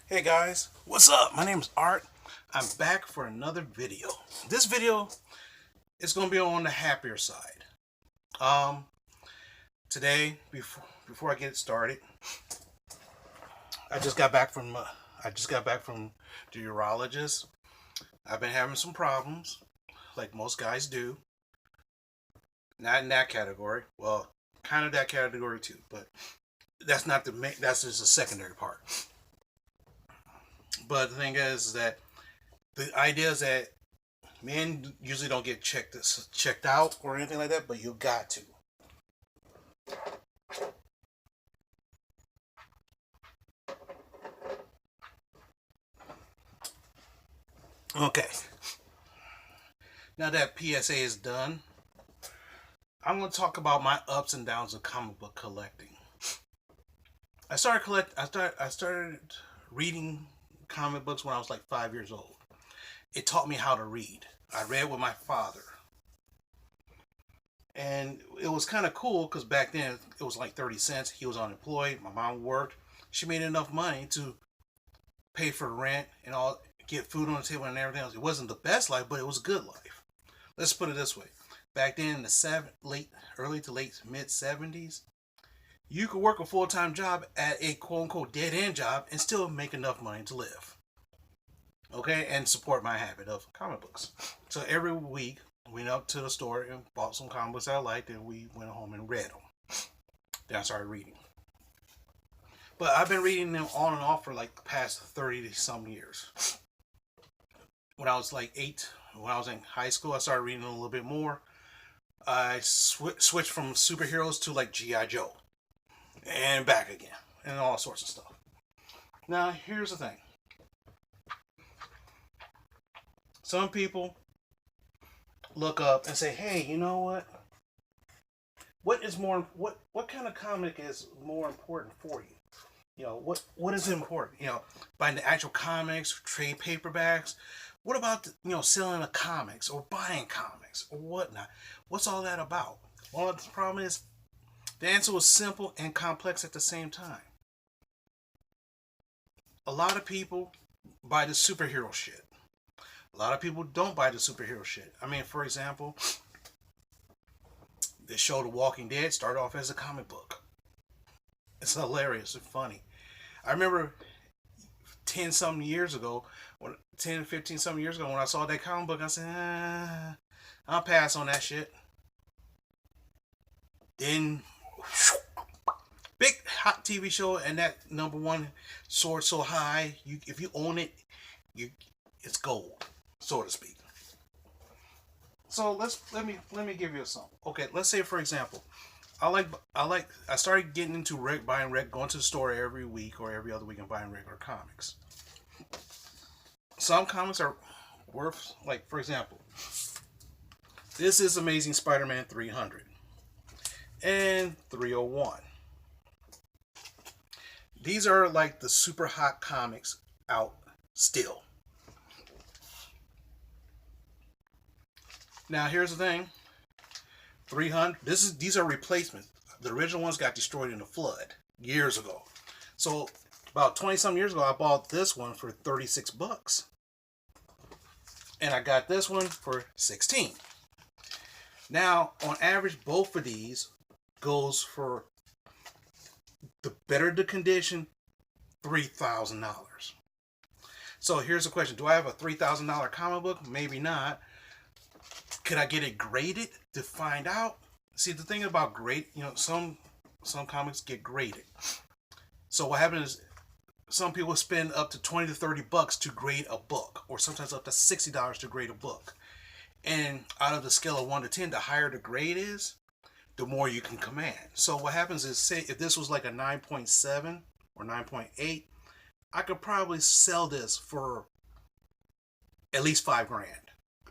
Hey guys, what's up? My name is Art. I'm back for another video. This video is going to be on the happier side. Um, Today, before I get started, I just got back from the urologist. I've been having some problems, like most guys do. Not in that category. Well, kind of that category too, but that's not the main. That's just a secondary part. But the thing is that the idea is that men usually don't get checked out or anything like that, but you got to. Okay. Now that PSA is done, I'm going to talk about my ups and downs of comic book collecting. I started reading comic books when I was like 5 years old. It taught me how to read. I read with my father. And it was kind of cool because back then it was like 30 cents. He was unemployed. My mom worked. She made enough money to pay for rent and all, get food on the table and everything else. It wasn't the best life, but it was a good life. Let's put it this way. Back then in the early to late mid 70s, you could work a full-time job at a quote-unquote dead-end job and still make enough money to live. Okay, and support my habit of comic books. So every week, we went up to the store and bought some comic books I liked, and we went home and read them. Then I started reading. But I've been reading them on and off for like the past 30 some years. When I was when I was in high school, I started reading a little bit more. I switched from superheroes to like G.I. Joe. And back again. And all sorts of stuff. Now, here's the thing. Some people look up and say, hey, you know what? What kind of comic is more important for you? You know, what is important? You know, buying the actual comics, trade paperbacks. What about, selling the comics or buying comics or whatnot? What's all that about? Well, the problem is, the answer was simple and complex at the same time. A lot of people buy the superhero shit. A lot of people don't buy the superhero shit. I mean, for example, the show The Walking Dead started off as a comic book. It's hilarious and funny. I remember 10 something years ago, 10, 15 something years ago, when I saw that comic book, I said, I'll pass on that shit. Then, big hot TV show, and that number one soared so high. If you own it, it's gold, so to speak. So let me give you a sample. Okay, let's say for example, I started getting into going to the store every week or every other week and buying regular comics. Some comics are worth, like for example, this is Amazing Spider-Man 300 and 301. These are like the super hot comics out still. Now here's the thing. 300. These are replacements. The original ones got destroyed in a flood years ago. So about 20 some years ago, I bought this one for 36 bucks. And I got this one for 16. Now, on average, both of these goes for, the better the condition, $3,000. So here's the question. Do I have a $3,000 comic book? Maybe not. Could I get it graded to find out? See, the thing about grade, some comics get graded. So what happens is some people spend up to 20 to 30 bucks to grade a book, or sometimes up to $60 to grade a book. And out of the scale of 1 to 10, the higher the grade is, the more you can command. So what happens is, say if this was like a 9.7 or 9.8, I could probably sell this for at least $5,000,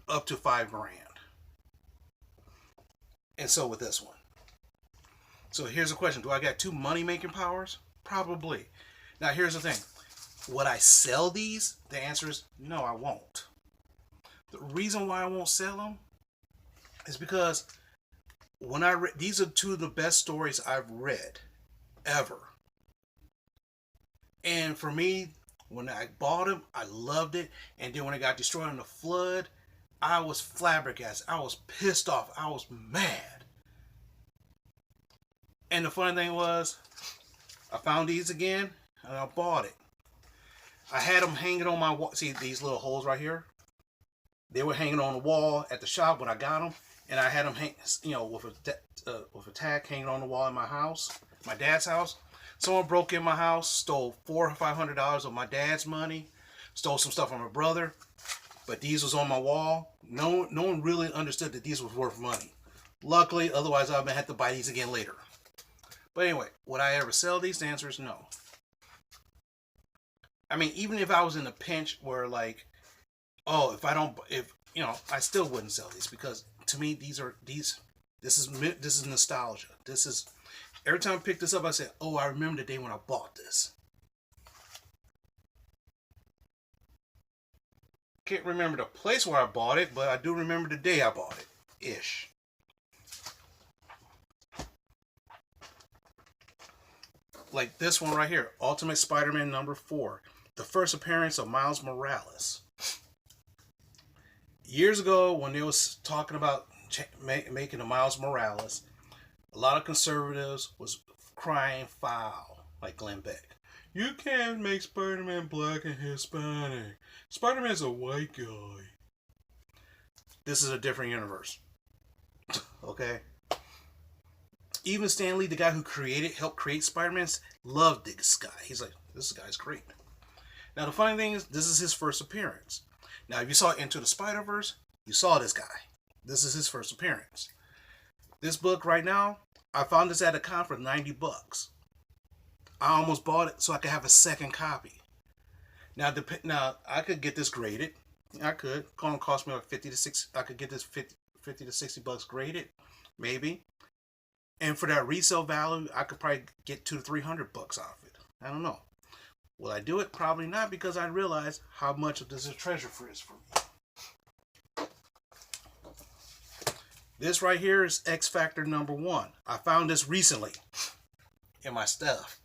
up to $5,000. And so with this one. So here's the question. Do I got two money-making powers? Probably. Now here's the thing. Would I sell these? The answer is no, I won't. The reason why I won't sell them is because when these are two of the best stories I've read ever. And for me, When I bought him, I loved it. And then when it got destroyed in the flood, I was flabbergasted. I was pissed off. I was mad. And the funny thing was, I found these again and I bought it. I had them hanging on my wall. See these little holes right here? They were hanging on the wall at the shop when I got them. And I had them hang, with a tag hanging on the wall in my house, my dad's house. Someone broke in my house, stole $400 or $500 of my dad's money, stole some stuff from my brother. But these was on my wall. No one really understood that these was worth money. Luckily, otherwise I would have to buy these again later. But anyway, would I ever sell these? The answer is no. I mean, even if I was in a pinch where like, oh, I still wouldn't sell these because to me this is nostalgia. This is every time I pick this up, I say, oh, I remember the day when I bought this. Can't remember the place where I bought it, but I do remember the day I bought it, ish. Like this one right here, Ultimate Spider-Man #4, the first appearance of Miles Morales. Years ago, when they was talking about making a Miles Morales, a lot of conservatives was crying foul, like Glenn Beck. You can't make Spider-Man black and Hispanic. Spider-Man's a white guy. This is a different universe. Okay? Even Stan Lee, the guy who helped create Spider-Man, loved this guy. He's like, this guy's great. Now, the funny thing is, this is his first appearance. Now, if you saw Into the Spider-Verse, you saw this guy. This is his first appearance. This book right now, I found this at a con for $90. I almost bought it so I could have a second copy. Now, I could get this graded. I could. It's gonna cost me like 50 to 60. I could get this 50 to $60 graded, maybe. And for that resale value, I could probably get $200 to $300 off it. I don't know. Will I do it? Probably not, because I realize how much of this is a treasure for me. This right here is XFactor #1. I found this recently in my stuff.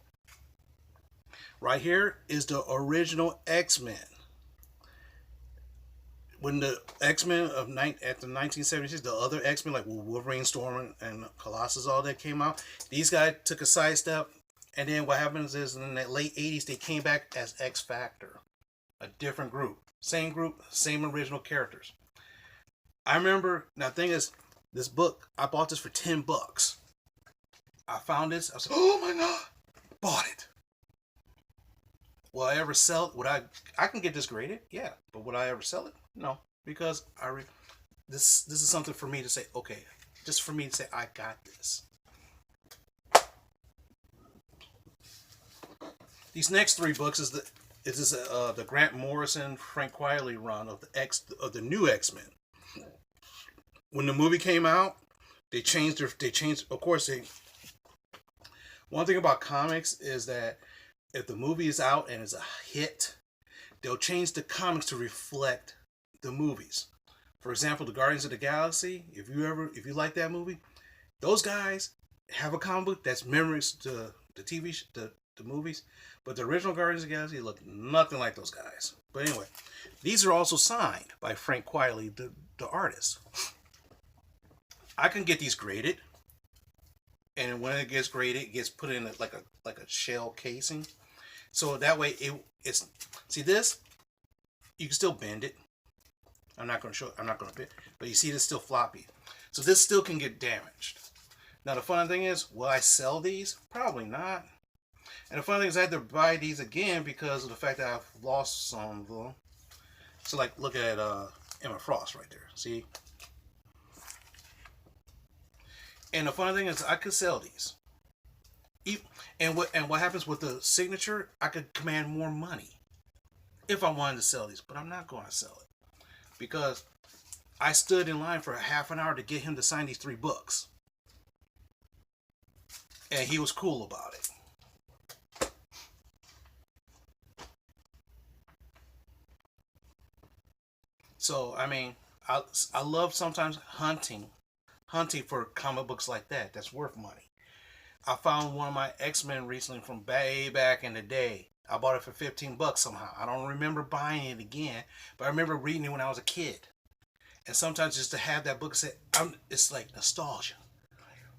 Right here is the original X-Men. When the X-Men at the 1976, the other X-Men like Wolverine, Storm, and Colossus, all that came out. These guys took a sidestep, and then what happens is in the late 80s they came back as XFactor, a different group, same original characters. I remember. Now, the thing is, this book I bought this for $10. I found this. I was like, oh my god, bought it. Will I ever sell it? Would I can get this graded, yeah, but would I ever sell it? No, because this is something for me to say, okay, just for me to say I got this. These next 3 books is the Grant Morrison, Frank Quitely run of the new X-Men. When the movie came out, they changed. Of course, one thing about comics is that if the movie is out and is a hit, they'll change the comics to reflect the movies. For example, the Guardians of the Galaxy, if you like that movie, those guys have a comic book that's memories to the movies, but the original Guardians of the Galaxy look nothing like those guys. But anyway, these are also signed by Frank Quitely, the artist. I can get these graded, and when it gets graded, it gets put in like a shell casing. So that way it's see this, you can still bend it. I'm not going to bend, but you see this still floppy. So this still can get damaged. Now the funny thing is, will I sell these? Probably not. And the funny thing is I had to buy these again because of the fact that I've lost some of them. So like look at Emma Frost right there. See? And the funny thing is I could sell these. And what happens with the signature, I could command more money if I wanted to sell these, but I'm not going to sell it because I stood in line for a half an hour to get him to sign these 3 books, and he was cool about it. So I mean, I love sometimes hunting for comic books like that's worth money. I found one of my X-Men recently from way back in the day. I bought it for 15 bucks somehow. I don't remember buying it again, but I remember reading it when I was a kid. And sometimes just to have that book say, it's like nostalgia.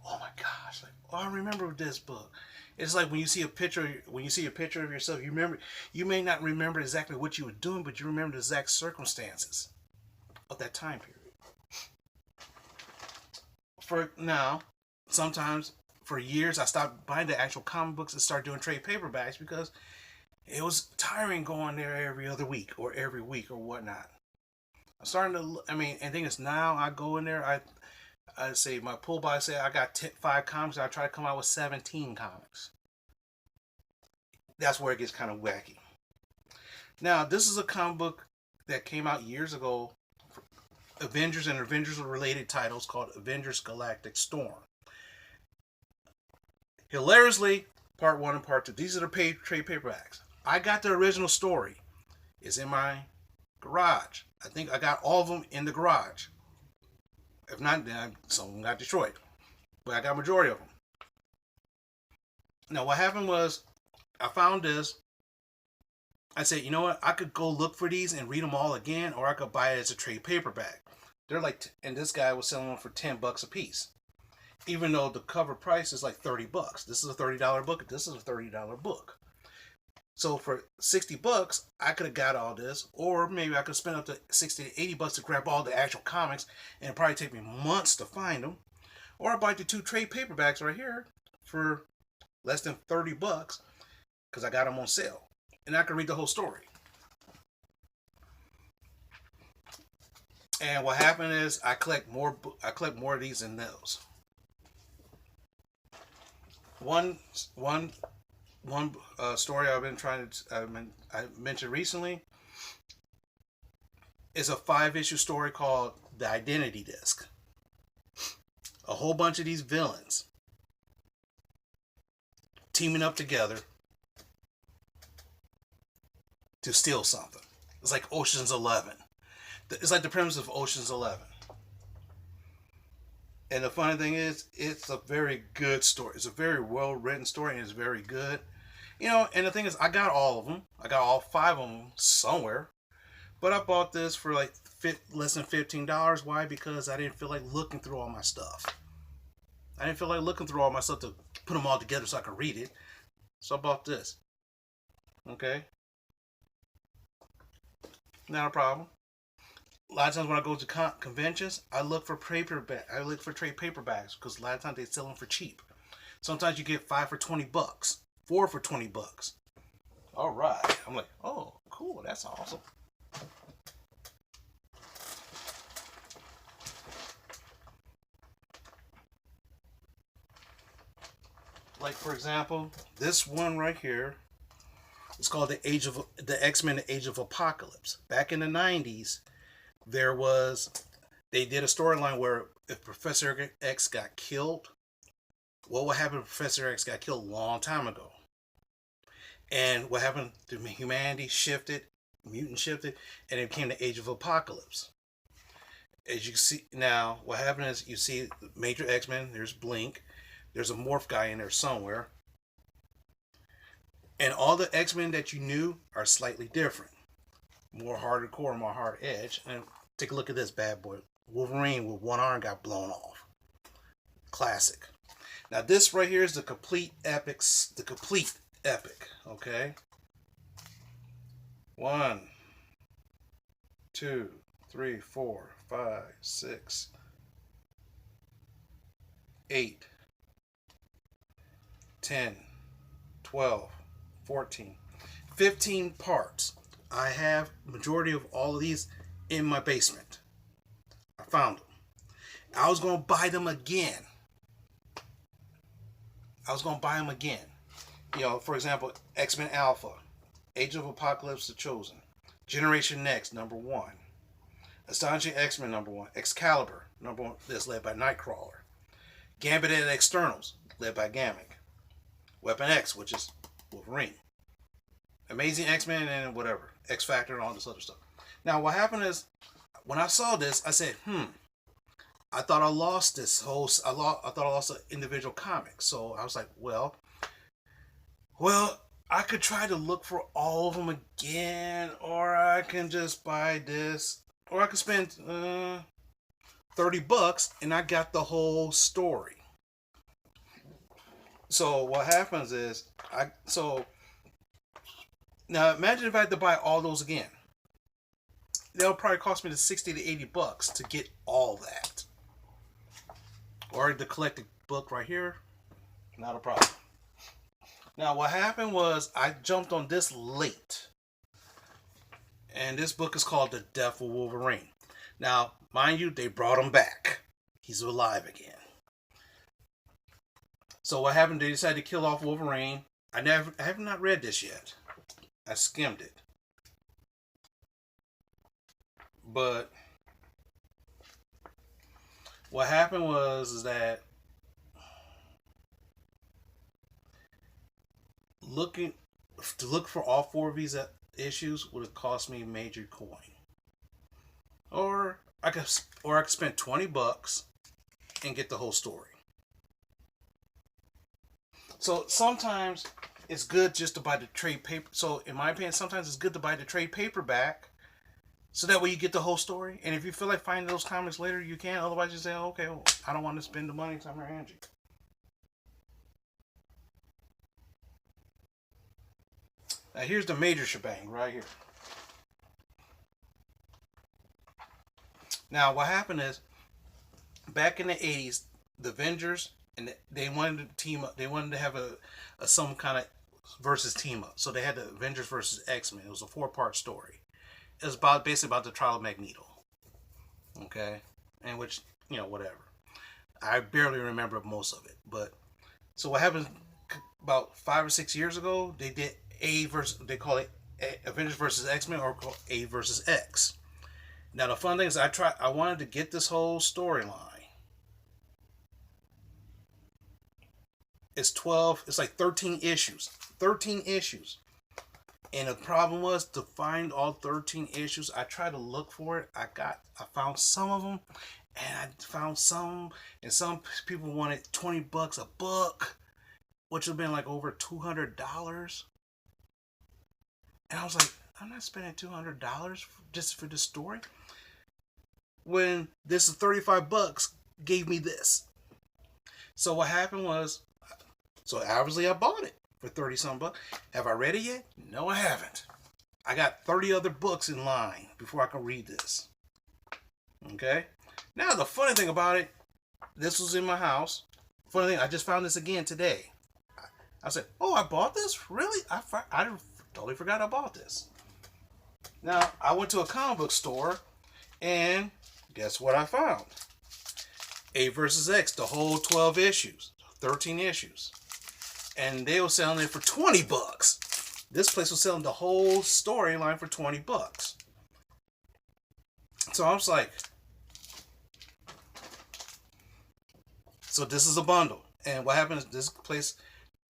Oh my gosh! Like, oh, I remember this book. It's like when you see a picture, of yourself, you remember. You may not remember exactly what you were doing, but you remember the exact circumstances of that time period. For now, sometimes for years I stopped buying the actual comic books and started doing trade paperbacks because it was tiring going there every other week or every week or whatnot. I'm starting to. I mean, and thing is now I go in there. I say my pull buy say I got 5 comics. I try to come out with 17 comics. That's where it gets kind of wacky. Now this is a comic book that came out years ago. Avengers and Avengers related titles called Avengers Galactic Storm. Hilariously, part 1 and part 2. These are the trade paperbacks. I got the original story. It's in my garage. I think I got all of them in the garage. If not, then some of them got destroyed. But I got a majority of them. Now what happened was, I found this. I said, you know what? I could go look for these and read them all again, or I could buy it as a trade paperback. They're like, and this guy was selling them for 10 bucks a piece. Even though the cover price is like 30 bucks. This is a $30 book. This is a $30 book. So for 60 bucks, I could have got all this, or maybe I could spend up to 60 to 80 bucks to grab all the actual comics, and it'd probably take me months to find them. Or I buy the 2 trade paperbacks right here for less than 30 bucks because I got them on sale. And I can read the whole story. And what happened is I collect more of these than those. One story I've been I mentioned recently is a 5-issue story called The Identity Disc. A whole bunch of these villains teaming up together to steal something. It's like Ocean's 11. It's like the premise of Ocean's 11. And the funny thing is, it's a very good story. It's a very well written story, and it's very good. You know, and the thing is, I got all of them. I got all 5 of them somewhere. But I bought this for like less than $15. Why? Because I didn't feel like looking through all my stuff. I didn't feel like looking through all my stuff to put them all together so I could read it. So I bought this. Okay? Not a problem. A lot of times when I go to conventions, I look for trade paperbacks because a lot of times they sell them for cheap. Sometimes you get 5 for 20 bucks, 4 for 20 bucks. All right. I'm like, oh, cool. That's awesome. Like, for example, this one right here is called the X-Men, the Age of Apocalypse. Back in the 90s, they did a storyline where if Professor X got killed, what would happen if Professor X got killed a long time ago? And what happened to humanity shifted, mutants shifted, and it became the Age of Apocalypse. As you see now, what happened is you see the major X-Men, there's Blink, there's a morph guy in there somewhere. And all the X-Men that you knew are slightly different. More hardcore, more hard edge. And take a look at this bad boy. Wolverine with one arm got blown off. Classic. Now this right here is the complete epic. Okay. 1, 2, 3, 4, 5, 6, 8, 10, 12, 14, 15 parts. I have majority of all of these in my basement. I found them. I was going to buy them again. You know, for example, X-Men Alpha, Age of Apocalypse The Chosen, Generation Next, #1, Astonishing X-Men #1, Excalibur, #1, that's led by Nightcrawler, Gambit and Externals, led by Gambit, Weapon X, which is Wolverine, Amazing X-Men and whatever, XFactor and all this other stuff. Now, what happened is, when I saw this, I said, I thought I lost this whole, I thought I lost an individual comic. So I was like, well, I could try to look for all of them again, or I can just buy this, or I could spend $30 and I got the whole story. So what happens is now imagine if I had to buy all those again. That'll probably cost me the $60 to $80 to get all that. Or the collected book right here, not a problem. Now what happened was I jumped on this late. And this book is called The Death of Wolverine. Now, mind you, they brought him back. He's alive again. So what happened? They decided to kill off Wolverine. I have not read this yet. I skimmed it. But what happened was that to look for all 4 of these issues would have cost me a major coin. Or I could spend $20 and get the whole story. So sometimes it's good just to buy the trade paper. So in my opinion, sometimes it's good to buy the trade paperback, so that way you get the whole story. And if you feel like finding those comics later, you can. Otherwise, you say, oh, okay, well, I don't want to spend the money because I'm your Angie. Now here's the major shebang right here. Now what happened is, back in the 80s, the Avengers, and they wanted to team up. They wanted to have a some kind of versus team up. So they had the Avengers versus X-Men. It was a 4-part story. It was basically about the trial of Magneto. Okay, and which, whatever. I barely remember most of it, but so what happened about 5 or 6 years ago? They did they call it Avengers versus X-Men, or called A versus X. Now the fun thing is, I wanted to get this whole storyline. It's 13 issues. 13 issues. And the problem was to find all 13 issues. I tried to look for it. I found some of them, and I found some, and some people wanted $20 a book, which would have been like over $200. And I was like, I'm not spending $200 just for this story. When this is $35 gave me this. So what happened was, obviously I bought it for 30 some bucks. Have I read it yet? No, I haven't. I got 30 other books in line before I can read this. Okay? Now the funny thing about it, this was in my house. Funny thing, I just found this again today. I said, oh, I bought this? Really? I totally forgot I bought this. Now, I went to a comic book store, and guess what I found? A versus X, the whole 12 issues, 13 issues. And they were selling it for $20. This place was selling the whole storyline for $20. So I was like, so this is a bundle. And what happens, this place,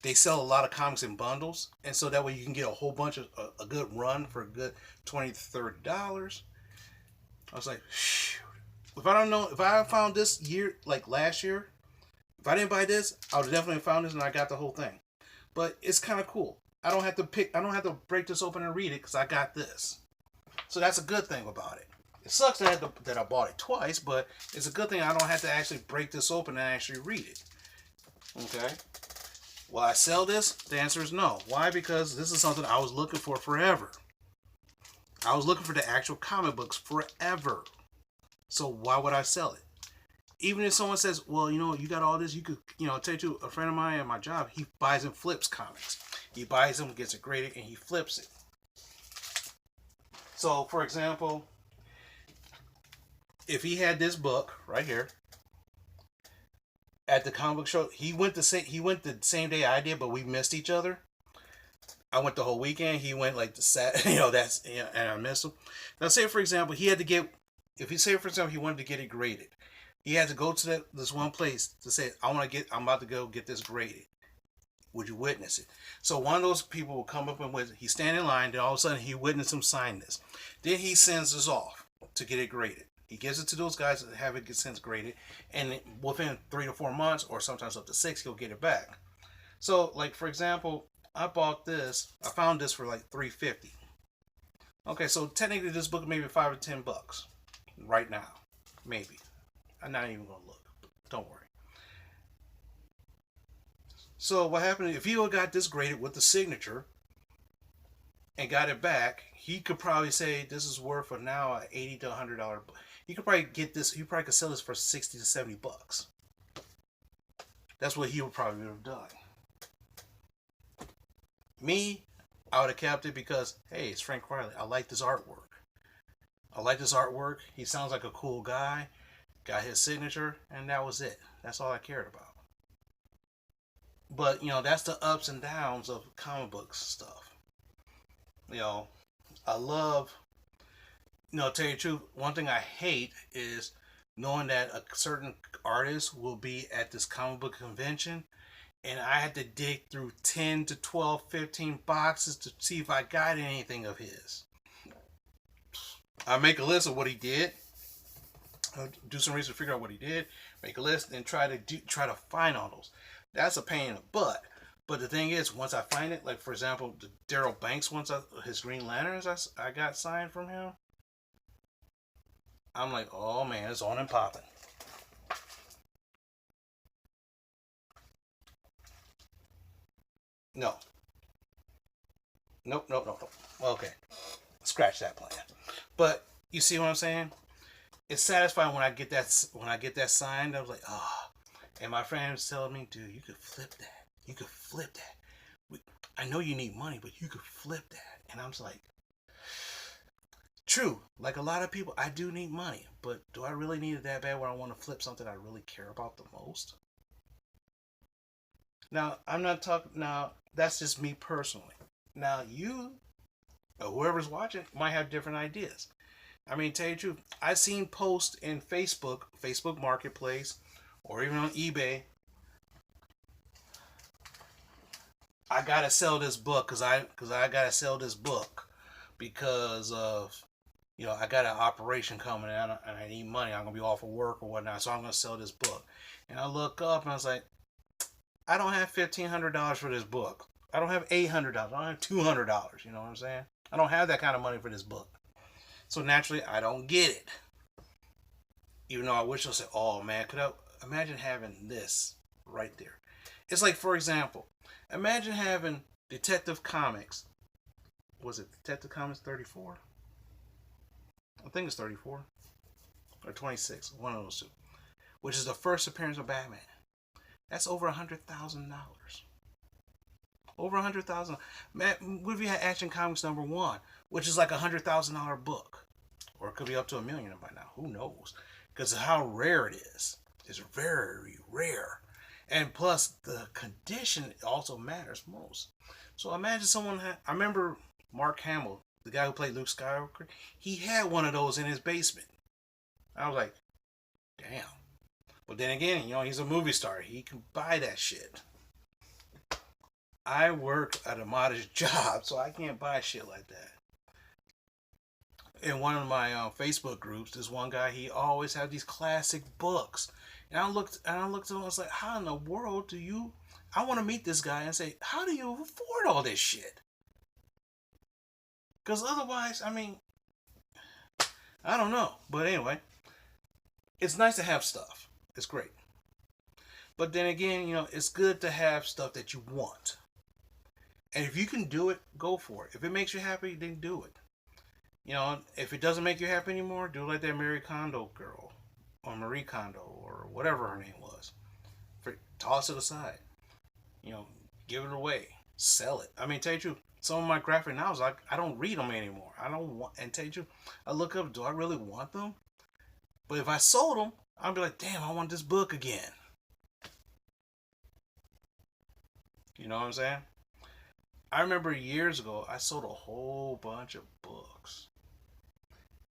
they sell a lot of comics in bundles. And so that way you can get a whole bunch of, a good run for a good $20 to $30. I was like, shoot. If I had found this year, like last year, if I didn't buy this, I would have definitely found this and I got the whole thing. But it's kind of cool. I don't have to break this open and read it because I got this. So that's a good thing about it. It sucks that I bought it twice, but it's a good thing I don't have to actually break this open and actually read it. Okay? Will I sell this? The answer is no. Why? Because this is something I was looking for forever. I was looking for the actual comic books forever. So why would I sell it? Even if someone says, well, you got all this, you could, tell you to a friend of mine at my job, he buys and flips comics. He buys them, gets it graded, and he flips it. So, for example, if he had this book right here at the comic book show, he went the same day I did, but we missed each other. I went the whole weekend. He went like the Saturday, and I missed him. Now, say for example, he wanted to get it graded. He had to go to this one place to say, I'm about to go get this graded. Would you witness it? So one of those people will come up and he's standing in line, then all of a sudden he witnessed him sign this. Then he sends this off to get it graded. He gives it to those guys that have it get sent graded, and within 3 to 4 months, or sometimes up to 6, he'll get it back. So, like for example, I bought this. I found this for like $3.50. Okay, so technically this book maybe $5 or $10 right now, maybe. I'm not even gonna look. Don't worry. So what happened if he would got this graded with the signature and got it back? He could probably say this is worth now a $80 to $100. He could probably get this. He probably could sell this for $60 to $70. That's what he would probably have done. Me, I would have kept it because hey, it's Frank Riley. I like this artwork. I like this artwork. He sounds like a cool guy. Got his signature, and that was it. That's all I cared about. But that's the ups and downs of comic books stuff. You know, I love. Tell you the truth, one thing I hate is knowing that a certain artist will be at this comic book convention and I had to dig through 10 to 12, 15 boxes to see if I got anything of his. I make a list of what he did. I'll do some research to figure out what he did. Make a list and try to find all those. That's a pain in the butt. But the thing is, once I find it, like for example, the Daryl Banks ones, his Green Lanterns, I got signed from him. I'm like, oh man, it's on and popping. No. Nope, nope, nope, nope. Okay. Scratch that plan. But you see what I'm saying? It's satisfying when I get that signed. I was like, ah. Oh. And my friend was telling me, dude, you could flip that. You could flip that. I know you need money, but you could flip that. And I'm just like, true. Like a lot of people, I do need money, but do I really need it that bad where I want to flip something I really care about the most? Now, I'm not talking. Now, that's just me personally. Now, you, or whoever's watching, might have different ideas. I mean, tell you the truth, I've seen posts in Facebook Marketplace, or even on eBay. I gotta sell this book because I gotta sell this book because of I got an operation coming and I need money. I'm gonna be off of work or whatnot, so I'm gonna sell this book. And I look up and I was like, I don't have $1,500 for this book. I don't have $800. I don't have $200. You know what I'm saying? I don't have that kind of money for this book. So naturally, I don't get it. Even though I wish I said, oh man, could I imagine having this right there? It's like, for example, imagine having Detective Comics. Was it Detective Comics 34? I think it's 34 or 26, one of those two, which is the first appearance of Batman. That's over $100,000. Over $100,000. Man, what if you had Action Comics #1, which is like $100,000 book, or it could be up to $1 million by now. Who knows? Because of how rare it is. It's very rare, and plus the condition also matters most. So imagine someone I remember Mark Hamill, the guy who played Luke Skywalker. He had one of those in his basement. I was like, damn. But then again, he's a movie star. He can buy that shit. I work at a modest job, so I can't buy shit like that. In one of my Facebook groups, this one guy, he always had these classic books. And I looked at him, I was like, how in the world do you... I want to meet this guy and say, how do you afford all this shit? Because otherwise, I mean, I don't know. But anyway, it's nice to have stuff. It's great. But then again, it's good to have stuff that you want. And if you can do it, go for it. If it makes you happy, then do it. If it doesn't make you happy anymore, do like that Marie Kondo girl. Or Marie Kondo, or whatever her name was. Toss it aside. Give it away. Sell it. I mean, tell you the truth, some of my graphic novels, I don't read them anymore. I don't want, and tell you the truth, I look up, do I really want them? But if I sold them, I'd be like, damn, I want this book again. You know what I'm saying? I remember years ago, I sold a whole bunch of books.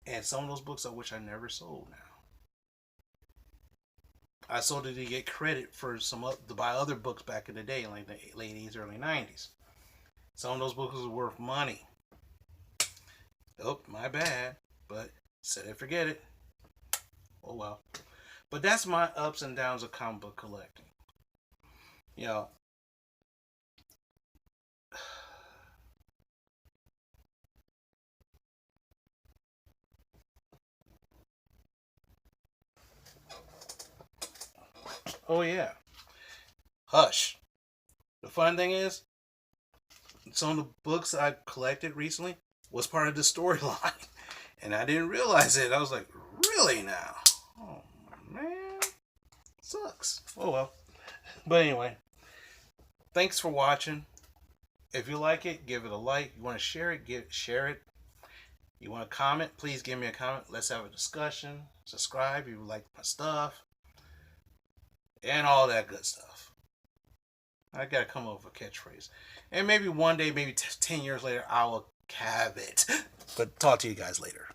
And some of those books I wish I never sold now. I sold it to get credit for to buy other books back in the day, like the late 80s, early 90s. Some of those books were worth money. Oh, my bad. But said it, forget it. Oh well. But that's my ups and downs of comic book collecting. Oh yeah. Hush. The fun thing is, some of the books I collected recently was part of the storyline. And I didn't realize it. I was like, really now? Oh man. Sucks. Oh well. But anyway, thanks for watching. If you like it, give it a like. You want to share it, share it. You want to comment, please give me a comment. Let's have a discussion. Subscribe if you like my stuff. And all that good stuff. I gotta come up with a catchphrase. And maybe one day, maybe 10 years later, I will have it. But talk to you guys later.